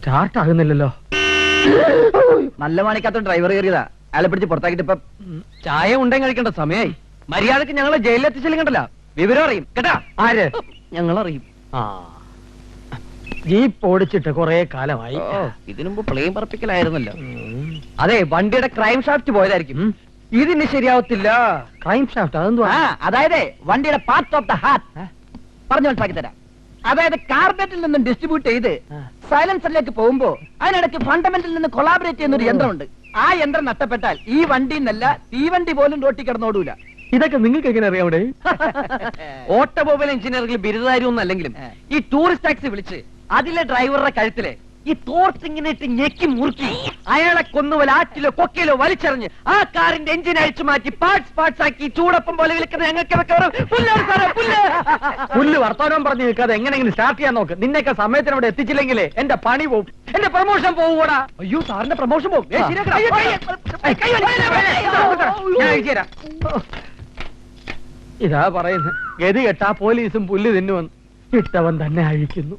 Start ആകുന്നില്ലല്ലോ. നല്ല മാണിക്കാത്ത driver കയറിയതാ. അയാളെ പിടിച്ച് പുറത്താക്കിട്ട് ഇപ്പൊ ചായ ഉണ്ടെങ്കിൽ കഴിക്കേണ്ട സമയായി. മര്യാദക്ക് ഞങ്ങളെ ജയിലിൽ എത്തിച്ചില്ലെങ്കണ്ടല്ല വിവരം അറിയും കേട്ടാ. ആര്? ഞങ്ങളറിയും. ആ ജീപ്പ് ഓടിച്ചിട്ട് കൊറേ കാലമായി. ഇതിനു മുമ്പ് പ്ലെയിൻ പറപ്പിക്കലായിരുന്നല്ലോ. അതെ, വണ്ടിയുടെ ക്രൈം ഷാഫ്റ്റ് പോയതായിരിക്കും. ഇതിന് ശരിയാവത്തില്ല. ക്രൈം ഷാഫ്റ്റ് അതെന്തുവാ? അതായത് വണ്ടിയുടെ പാർട്ട് ഓഫ് ദ ഹാർട്ട് പറഞ്ഞു മനസ്സിലാക്കി തരാം. അതായത് കാർബറേറ്റിൽ നിന്നും ഡിസ്ട്രിബ്യൂട്ട് ചെയ്ത് സൈലൻസറിലേക്ക് പോകുമ്പോ അതിനിടയ്ക്ക് ഫണ്ടമെന്റിൽ നിന്ന് കൊളാബറേറ്റ് ചെയ്യുന്ന ഒരു യന്ത്രമുണ്ട്. ആ യന്ത്രം നഷ്ടപ്പെട്ടാൽ ഈ വണ്ടി എന്നല്ല തീവണ്ടി പോലും റോട്ടി കിടന്നോടൂല. ഇതൊക്കെ നിങ്ങൾക്ക് എങ്ങനെ അറിയാവിടെ? ഓട്ടോമൊബൈൽ എഞ്ചിനീയറിംഗിൽ ബിരുദധാരി ഒന്നും അല്ലെങ്കിലും ഈ ടൂറിസ്റ്റ് ടാക്സി വിളിച്ച് അതിലെ ഡ്രൈവറുടെ കഴുത്തിലെ ഈ തോർത്ത് ഇങ്ങനെ ഇട്ട് ഞെക്കി മുറുക്കി അയാളെ കൊന്നുപോലെ ആറ്റിലോ കൊക്കയിലോ വലിച്ചെറിഞ്ഞ് ആ കാറിന്റെ എഞ്ചിൻ അഴിച്ചു മാറ്റി പാർട്സ് ആക്കി ചൂടപ്പം പോലെ വിളിക്കുന്ന ഞങ്ങൾക്ക് പുല്ല് വർത്തമാനം പറഞ്ഞു നിൽക്കാതെ എങ്ങനെയെങ്കിലും സ്റ്റാർട്ട് ചെയ്യാൻ നോക്ക്. നിന്നെയൊക്കെ സമയത്തിന് അവിടെ എത്തിച്ചില്ലെങ്കിലേ എന്റെ പണി പോവും, എന്റെ പ്രൊമോഷൻ പോകൂടാ. അയ്യോ, സാറിന്റെ പ്രൊമോഷൻ പോവും. ഇതാ പറയുന്നത്, ഗതി കെട്ടാ പോലീസും പുല്ല് തിന്നുവന്ന് ഇട്ടവൻ തന്നെ അഴിക്കുന്നു.